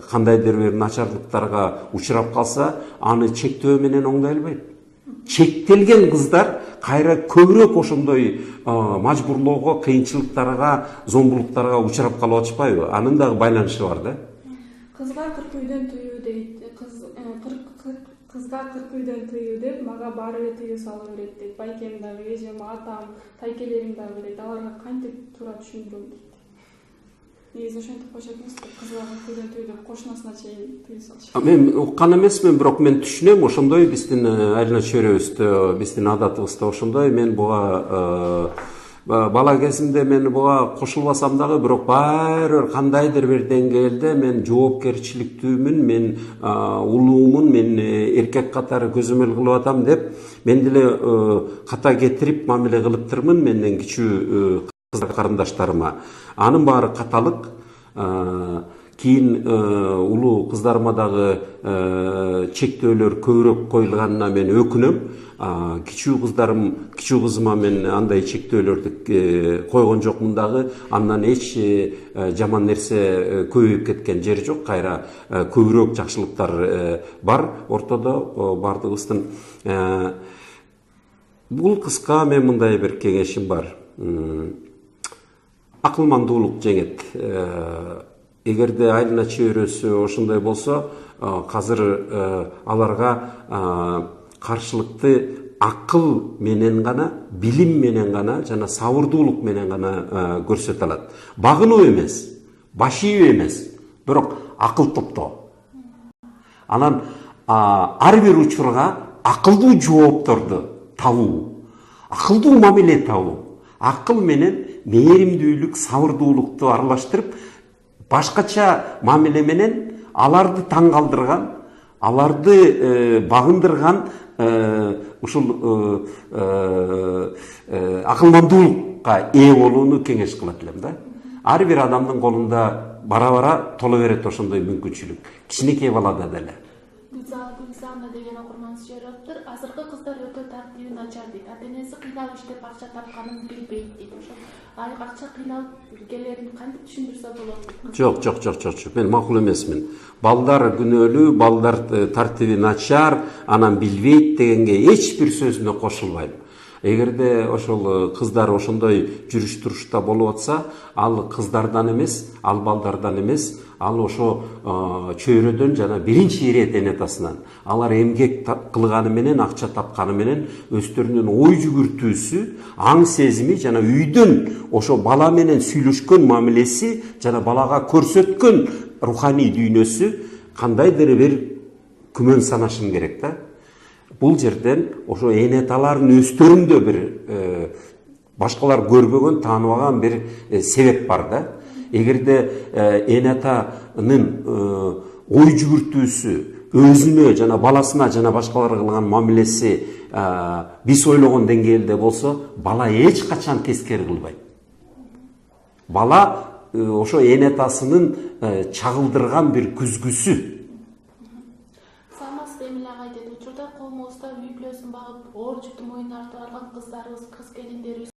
кандайдыр бир начарлыктарга учурап калса, аны чектөө менен оңдой албайт. Чектелген кыздар кайра көбүрөөк ошондой мажбурлоого, кыйынчылыктарга, зомбулуктарга учурап калып атышпайбы? Анын дагы байланышы бар да. Кызга 40 үйдөн тыюу дейт. Кызга 40 үйдөн тыюу деп, мага баары эле тыюу салып берет дейт. Байкем дагы, эжем, атам, тайкелерим дагы дейт. Аларга кантип туура түшүндүрөм дейт. Негизи ошентип коюшат эмес, кызга 40 үйдөн тыюу деп кошунасына чейин тыюу салышат. Мен уккан эмесмин, бирок мен түшүнөм, ошондой биздин айла чөйрөбүздө, биздин адатыбызда ошондой. Мен буга бала кезимде мен буга кошулбасам дагы, бирок баары кандайдыр бир деңгээлде мен жоопкерчиликтүүмүн, мен улуумун, мен эркек катары көзөмөл кылып атам деп, мен деле ката кетирип мамиле кылыптырмын менден кичүү кыздар карындаштарыма. Анын баары каталык. Кийин улуу кыздарыма дагы чектөөлөр көбүрөөк коюлганына мен өкүнөм. Кичүү кызыма мен андай чектөөлөрдү койгон жокмун дагы. Андан эч жаман нерсе көбөйүп кеткен жери жок. Кайра көбүрөөк жакшылыктар бар ортодо баардыгыбыздын. Бул кызга мен мындай бир кеңешим бар. Акылмандуулук жеңет. Эгерде айылына чөйрөсү ошондой болсо, азыр аларга каршылыкты акыл менен гана, билим менен гана жана сабырдуулук менен гана көрсөтө алат. Багынуу эмес, баш ийүү эмес, бирок акыл топтоо. Анан ар бир учурга акылдуу жоопторду табуу, акылдуу мамиле табуу, акыл менен мээримдүүлүк, сабырдуулукту аралаштырып, башкача мамиле менен аларды таң калтырган, аларды багындырган ушул акылмандуулукка ээ болууну кеңеш кылат элем да. Ар бир адамдын колунда бара-бара толо берет ошондой мүмкүнчүлүк. Кичинекей балада деле. Гүлзана деген окурманыбыз жибериптир. Азыркы кыздар өтө тартиби начар дейт. Ата энеси кыйналып иштеп акча тапканын билбейт дейт. Ошо акча кыйналып келерин кантип түшүндүрсө болот? Жок. Мен макул эмесмин. Балдар күнөөлүү, балдар тартиби начар, анан билбейт дегенге эч бир сөзүнө кошулбайм. Эгерде ошол кыздар ошондой жүрүш турушта болуп атса, ал кыздардан эмес, ал балдардан эмес, ал ошо чөйрөдөн жана биринчи ирет эне атасынан. Алар эмгек кылганы менен, акча тапканы менен өздөрүнүн ой жүгүртүүсү, аң сезими жана үйдөн ошо бала менен сүйлөшкөн мамилеси жана балага көрсөткөн руханий дүйнөсү кандайдыр бир күмөн санашым керек да. Бул жерден ошо энеталардын өздөрүндө бир башкалар көрбөгөн, тааныбаган бир себеп бар да. Эгерде энетанын ой жүгүртүүсү өзүнө жана баласына жана башкаларга кылган мамилеси биз ойлогон деңгээлде болсо, бала эч качан тескери кылбайт. Бала ошо эне атасынын чагылдырган бир күзгүсү. Саламатсызбы Эмиль агай дейт. Учурда коомубузда үй бүлөсүн багып, оор жүктү мойнуна артып алган кыздарыбыз, кыз келиндерибиз,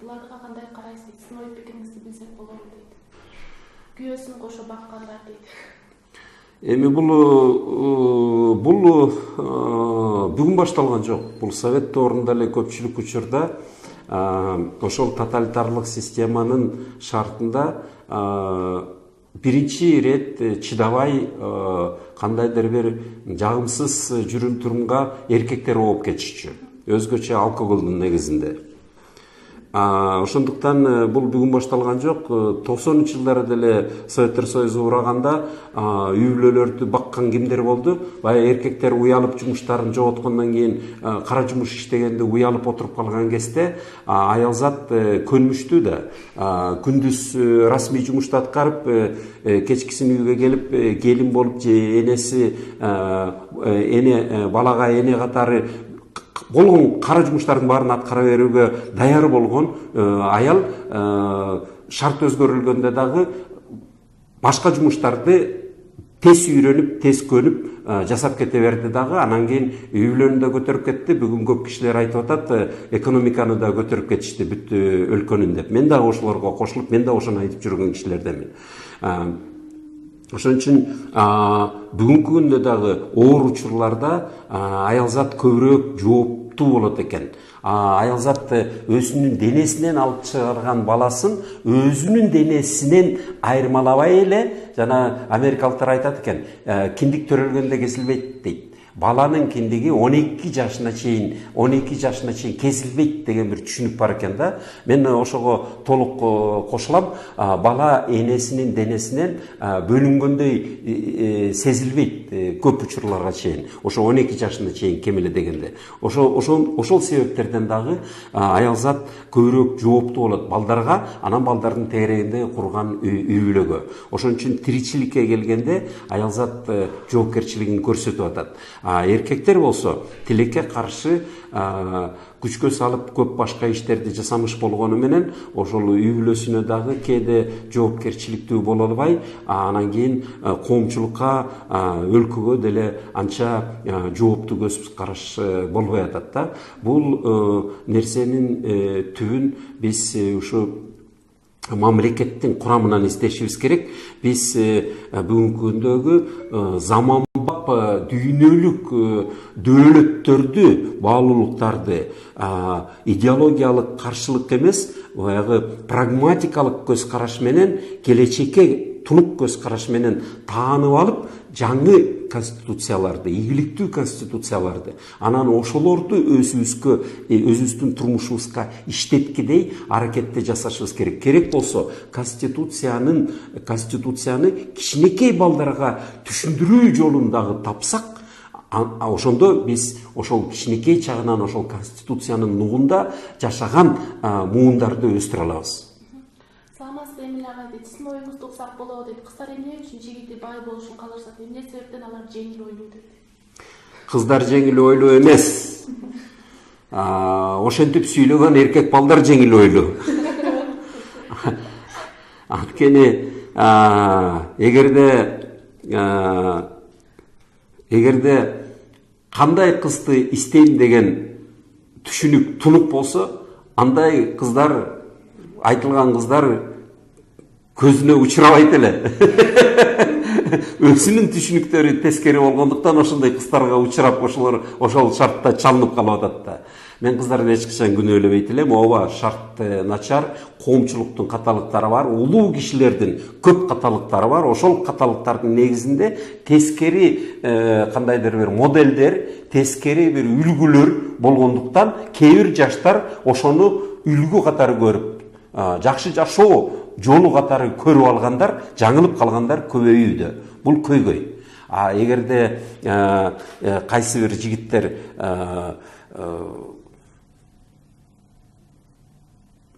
буларга кандай карайсыз дейт. Сиздин ой пикириңизди билсек болобу дейт. Күйөөсүн кошо баккандар дейт. Эми бул бүгүн башталган жок. Бул совет доорунда эле көпчүлүк учурда ошол тоталитарлык системанын шартында биринчи ирет чыдабай кандайдыр бир жагымсыз жүрүм турумга эркектер ооп кетишчү. Өзгөчө алкоголдун негизинде. Ошондуктан бул бүгүн башталган жок. 90-жылдары деле Советтер Союзу ураганда үй бүлөлөрдү баккан кимдер болду? Баягы эркектер уялып жумуштарын жоготкондон кийин кара жумуш иштегенде уялып отуруп калган кезде аялзат көнмүштү да. Күндүз расмий жумушту аткарып, кечкисин үйгө келип, келин болуп же энеси балага эне катары болгон кара жумуштардын баарын аткара берүүгө даяр болгон аял шарт өзгөрүлгөндө дагы башка жумуштарды тез үйрөнүп, тез көнүп жасап кете берди дагы. Анан кийин үй бүлөнү да көтөрүп кетти. Бүгүн көп кишилер айтып атат, экономиканы да көтөрүп кетишти бүт өлкөнүн деп. Мен дагы ошолорго кошулуп, мен да ошону айтып жүргөн кишилерденмин. Ошон үчүн бүгүнкү күндө дагы оор учурларда аялзат көбүрөөк жооптуу болот экен. Аялзат өзүнүн денесинен алып чыгарган баласын өзүнүн денесинен айырмалабай эле, жана америкалыктар айтат экен, киндик төрөлгөндө кесилбейт дейт. Баланын киндиги 12 жашына чейин кесилбейт деген бир түшүнүк бар экен да. Мен ошого толук кошулам. Бала энесинин денесинен бөлүнгөндөй сезилбейт көп учурларга чейин. Ошо 12 жашына чейин кем эле дегенде. Ошол себептерден дагы аялзат көбүрөөк жооптуу болот балдарга, анан балдардын тегерегинде курган үй бүлөгө. Ошон үчүн тиричиликке келгенде аялзат жоопкерчилигин көрсөтүп атат. Эркектер болсо тилекке каршы күчкө салып көп башка иштерди жасамыш болгону менен ошол үй бүлөсүнө дагы кээде жоопкерчиликтүү боло албай, анан кийин коомчулукка, өлкөгө деле анча жооптуу көз караш болбой атат да. Бул нерсенин түбүн биз ушу мамлекеттин курамынан издешибиз керек. Биз бүгүнкү күндөгү заманбап дүйнөлүк дөөлөттөрдү, баалуулуктарды идеологиялык каршылык эмес, баягы прагматикалык көз караш менен, келечекке тунук көз караш менен таанып алып, жаңы конституцияларды, ийгиликтүү конституцияларды, анан ошолорду өзүбүздүн турмушубузга иштеткидей аракетте жасашыбыз керек. Керек болсо конституцияны кичинекей балдарга түшүндүрүү жолун дагы тапсак, ошондо биз ошол кичинекей чагынан ошол конституциянын нугунда жашаган муундарды өстүрө алабыз. Саламатсызбы Эмиль агай дейт. Сиздин оюңузду уксак болобу дейт. Кыздар эмне үчүн жигити бай болушун каалашат? Эмне себептен алар жеңил ойлуу дейт? Кыздар жеңил ойлуу эмес. Ошентип сүйлөгөн эркек балдар жеңил ойлуу. Анткени эгерде кандай кызды истейм деген түшүнүк тунук болсо, андай кыздар, айтылган кыздар көзүнө учурабайт эле. Өзүнүн түшүнүктөрү тескери болгондуктан ошондой кыздарга учурап, ошол шартта чалынып калып атат да. Мен кыздарды эч качан күнөөлөбөйт элем. Ооба, шарт начар, коомчулуктун каталыктары бар, улуу кишилердин көп каталыктары бар. Ошол каталыктардын негизинде тескери кандайдыр бир моделдер, тескери бир үлгүлөр болгондуктан кээ бир жаштар ошону үлгү катары көрүп, жакшы жашоо жолу катары көрүп алгандар, жаңылып калгандар көбөйүүдө. Бул көйгөй. Эгерде кайсы бир жигиттер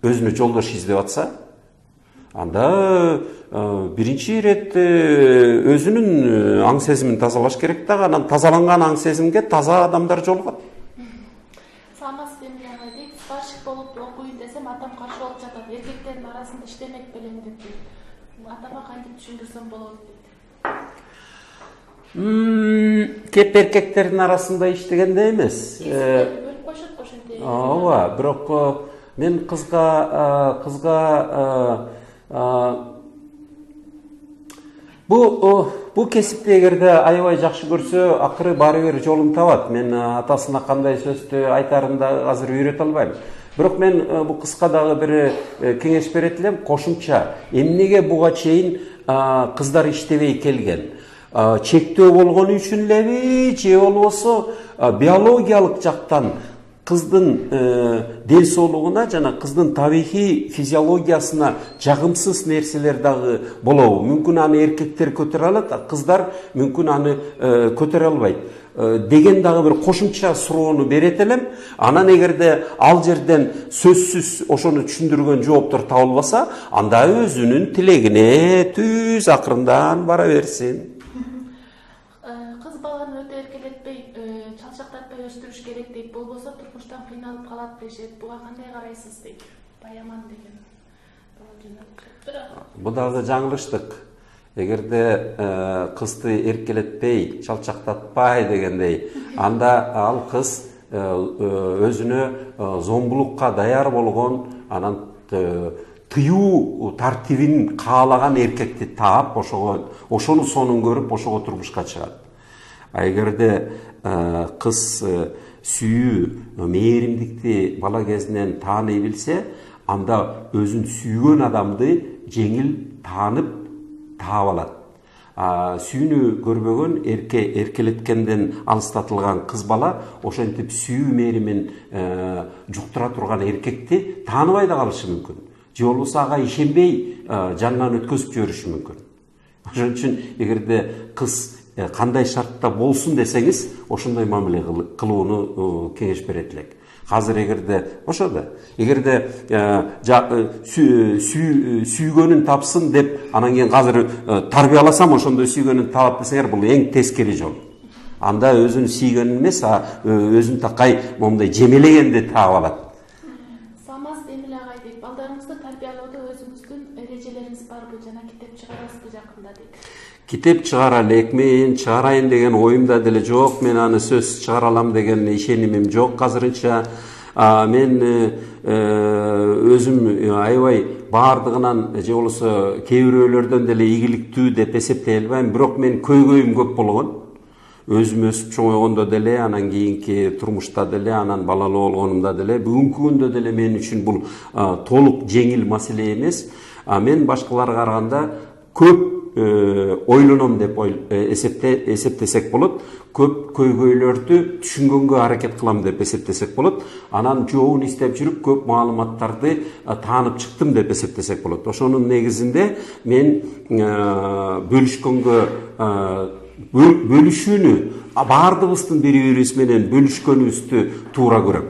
өзүнө жолдош издеп атса, анда биринчи ирет өзүнүн аң сезимин тазалаш керек да, анан тазаланган аң сезимге таза адамдар жолугат. Саламатсызбы Эмиль агай дейт. Старшик болуп окуйн десем, атам каршы болуп жатат. Эркектердин арасында иштемек белең деп дейт. түшүндүрсөм болот дейт. Кеп эркектердин арасында иштегенде эмес. Бөлүп коюшат ошентип. Ооба, бирок мен кызга бул кесипти эгерде аябай жакшы көрсө, акыры баары бир жолун табат. Мен атасына кандай сөздү айтарын да азыр үйрөтө албайм. Бирок мен бул кызга дагы бир кеңеш берет элем, кошумча. Эмнеге буга чейин кыздар иштебей келген? Чектөө болгону үчүн элеби, же болбосо биологиялык жактан кыздын ден соолугуна жана кыздын табигый физиологиясына жагымсыз нерселер дагы болобу? Мүмкүн аны эркектер көтөрө алат, а кыздар мүмкүн аны көтөрө албайт деген дагы бир кошумча суроону берет элем. Анан эгерде ал жерден сөзсүз ошону түшүндүргөн жооптор табылбаса, анда өзүнүн тилегине түз акырындан бара берсин. Кыз баланы өтө эркелетпей, чалчактатпай өстүрүш керек дейт. Болбосо турмуштан кыйналып калат дешет. Буга кандай карайсыз дейт. Баяман деген. Бу дагы жаңылыштык. Эгерде кызды эркелетпей, чалчактатпай дегендей, анда ал кыз өзүнө зомбулукка даяр болгон, анан тыюу тартибин каалаган эркекти таап, ошону сонун көрүп, ошого турмушка чыгат. А эгерде кыз сүйүү, мээримдикти бала кезинен тааный билсе, анда өзүн сүйгөн адамды жеңил таанып таап алат. Сүйүүнү көрбөгөн, эркелеткенден алыстатылган кыз бала ошентип сүйүү мээримин жуктура турган эркекти тааныбай да калышы мүмкүн. Же болбосо ага ишенбей жанынан өткөзүп жибериши мүмкүн. Ошон үчүн эгерде кыз кандай шартта болсун десеңиз, ошондой мамиле кылууну кеңеш берет элек. Азыр эгерде ошода, эгерде сүйгөнүн тапсын деп, анан кийин азыр тарбияласам ошондой сүйгөнүн табат десеңер, бул эң тескери жол. Анда өзүн сүйгөнүн эмес, өзүн такай момундай жемелегенди таап алат. Самаз Эмиль агай дейт, балдарыңызды тарбиялоодо өзүңүздүн эрежелериңиз барбы жана китеп чыгарасызбы жакында дейт. Китеп чыгара элекмин, чыгарайын деген оюмда деле жок. Мен аны сөз чыгара алам деген ишенимим жок азырынча. Мен өзүм аябай баардыгынан же болбосо кээ бирөөлөрдөн деле ийгиликтүү деп эсептей албайм, бирок мен көйгөйүм көп болгон. Өзүм өсүп чоңойгондо деле, анан кийинки турмушта деле, анан балалуу болгонумда деле, бүгүнкү күндө деле мен үчүн бул толук жеңил маселе эмес. Мен башкаларга караганда көп ойлоном деп эсептесек болот. Көп көйгөйлөрдү түшүнгөнгө аракет кылам деп эсептесек болот. Анан жообун издеп жүрүп көп маалыматтарды таанып чыктым деп эсептесек болот. Ошонун негизинде мен бөлүшүүнү баардыгыбыздын бири-бирибиз менен бөлүшкөнүбүздү туура көрөм.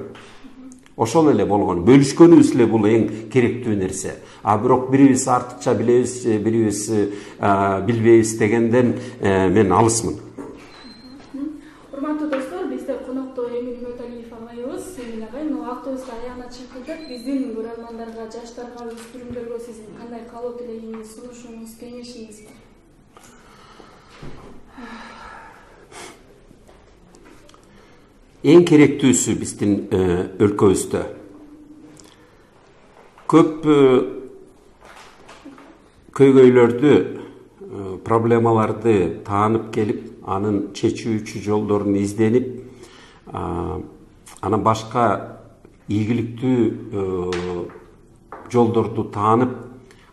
Ошол эле болгон. Бөлүшкөнүбүз эле бул эң керектүү нерсе. Бирок бирибиз артыкча билебиз, бирибиз билбейбиз дегенден мен алысмын. Урматтуу достор, бизде конокто Эмиль Үмөталиев агайыбыз. Эмиль агай, вактыбызды аягына чыккырдык. Биздин көрөрмандарга, жаштарга, өспүрүмдөргө сиздин кандай каалоо тилегиңиз, сунушуңуз, кеңешиңиз бар? Эң керектүүсү биздин өлкөбүздө көп көйгөйлөрдү, проблемаларды таанып келип, анын чечүүчү жолдорун изденип, анан башка ийгиликтүү жолдорду таанып,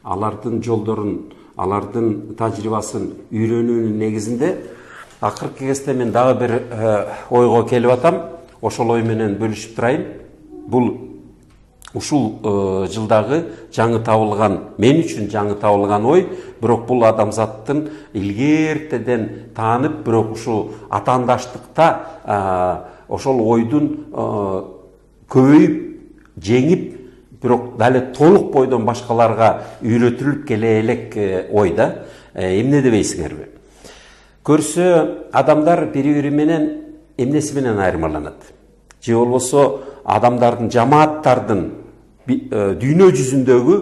алардын жолдорун, алардын тажрыйбасын үйрөнүүнүн негизинде акыркы кезде мен дагы бир ойго келип атам. Ошол ой менен бөлүшүп турайын. Бул ушул жылдагы жаңы табылган, мен үчүн жаңы табылган ой, бирок бул адамзаттын илгертеден таанып, бирок ушул атаандаштыкта ошол ойдун көбөйүп, жеңип, бирок дали толук бойдон башкаларга үйрөтүлүп келе элек ой да. Эмне дебейсиңерби? Көрсө адамдар бири-бири менен эмнеси менен айырмаланат? Же болбосо адамдардын, жамааттардын дүйнө жүзүндөгү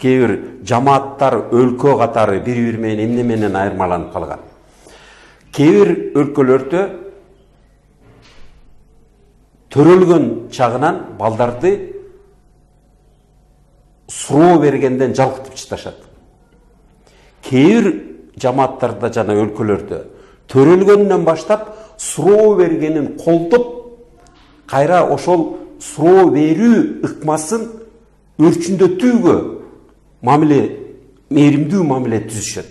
кээ бир жамааттар өлкө катары бири бири менен эмне менен айырмаланып калган. Кээ бир өлкөлөрдө төрөлгөн чагынан балдарды суроо бергенден жалкытып чыгышат. Кээ бир жамааттарда жана өлкөлөрдө төрөлгөндөн баштап суроо бергенин колдоп, кайра ошол суроо берүү ыкмасын өрчүндөтүүгө мээримдүү мамиле түзүшөт.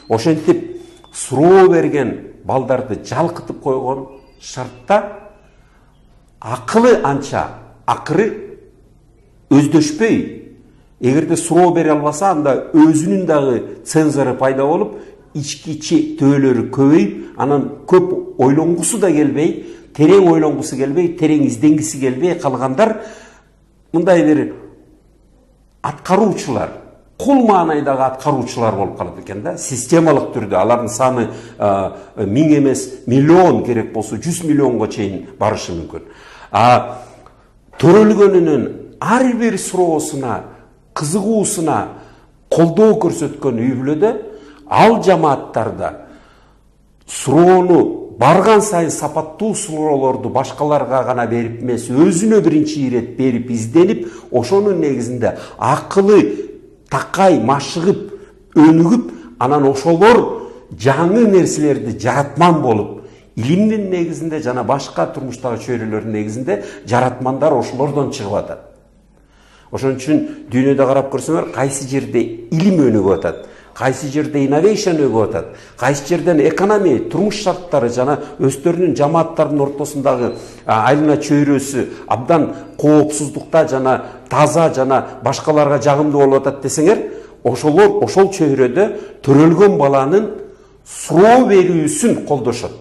Ошентип суроо берген балдарды жалкытып койгон шартта акылы анча акыры өздөшпөй. Эгерде суроо бере албаса, анда өзүнүн дагы цензору пайда болуп, ички төөлөрү көбөйүп, анан көп ойлонгусу да келбей, терең ойлонгусу келбей, терең изденгиси келбей калгандар мындай бир аткаруучулар, кул маанайдагы аткаруучулар болуп калат экен да. Системалык түрдө алардын саны 1000 эмес, миллион, керек болсо 100 миллионго чейин барышы мүмкүн. Төрөлгөнүнүн ар бир суроосуна, кызыгуусуна колдоо көрсөткөн үй бүлөдө ал жамааттарда суроону барган сайын сапаттуу суроолорду башкаларга гана берип эмес, өзүнө биринчи ирет берип изденип, ошонун негизинде акылы такай машыгып, өнүгүп, анан ошолор жаңы нерселерди жаратман болуп, илимдин негизинде жана башка турмуштагы чөйрөлөрдүн негизинде жаратмандар ошолордон чыгып атат. Ошон үчүн дүйнөдө карап көрсөңөр, кайсы жерде илим өнүгүп атат, кайсы жерде innovation өгүп атат, кайсы жерден экономия, турмуш шарттары жана өздөрүнүн жамааттардын ортосундагы айлана чөйрөсү абдан коопсуздукта жана таза жана башкаларга жагымдуу болуп атат десеңер, ошол чөйрөдө төрөлгөн баланын суроо берүүсүн колдошот.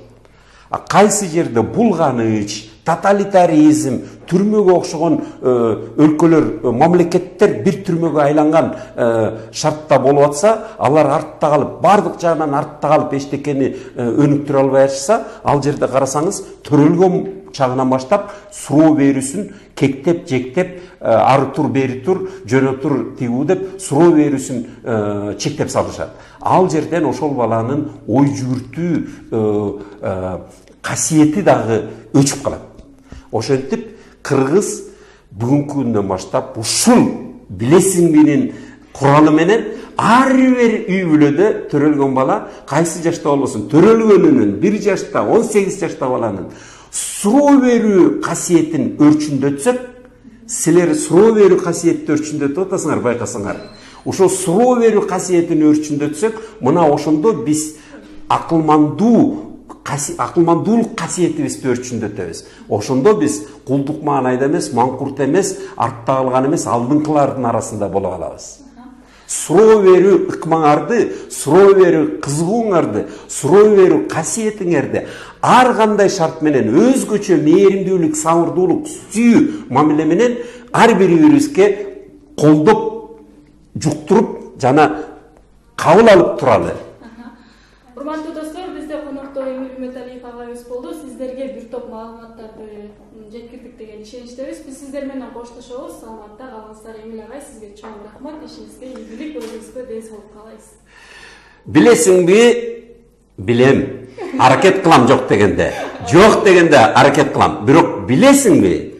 Кайсы жерде булганыч, тоталитаризм, түрмөгө окшогон өлкөлөр, мамлекеттер бир түрмөгө айланган шартта болуп атса, алар артта калып, бардык жагынан артта калып эчтекени өнүктүрө албай атышса, ал жерде карасаңыз, төрөлгөн чагынан баштап суроо берүүсүн кектеп, жектеп, ары тур, бери тур, жөнө тур, тигүү деп суроо берүүсүн чектеп салышат. Ал жерден ошол баланын ой жүгүртүү касиети дагы өчүп калат. Ошентип кыргыз бүгүнкү күндөн баштап ушул билесиңбинин куралы менен ар бир үй бүлөдө төрөлгөн бала кайсы жашта болбосун, төрөлгөнүнүн 1 жашта, 18 жашта баланын суроо берүү касиетин өрчүндөтсөк, силер суроо берүү касиетти өрчүндөтүп атасыңар, байкасаңар. Ошол суроо берүү касиетин өрчүндөтсөк, мына ошондо биз акылмандуулук касиетибизди өрчүндөтөбүз. Ошондо биз кулдук маанайда эмес, маңкурт эмес, артта калган эмес, алдыңкылардын арасында боло калабыз. Суроо берүү ыкмаңарды, суроо берүү кызыгууңарды, суроо берүү касиетиңерди ар кандай шарт менен өзгөчө мээримдүүлүк, сабырдуулук, сүйүү мамиле менен ар бирибизге колдоп, жуктуруп жана кабыл алып туралы. Урматтуу достор, бизде конокто Эмиль Үмөталиев агайыбыз болду. Сиздерге бир топ маалыматтарды жеткирдик деген ишеничтебиз. Биз сиздер менен коштошобуз. Саламатта калыңыздар. Эмиль агай, сизге чоң рахмат. Ишиңизге ийгилик, өзүңүзгө ден соолук каалайбыз. Билесиңби? Билем. Аракет кылам жок дегенде. Жок дегенде аракет кылам. Бирок билесиңби?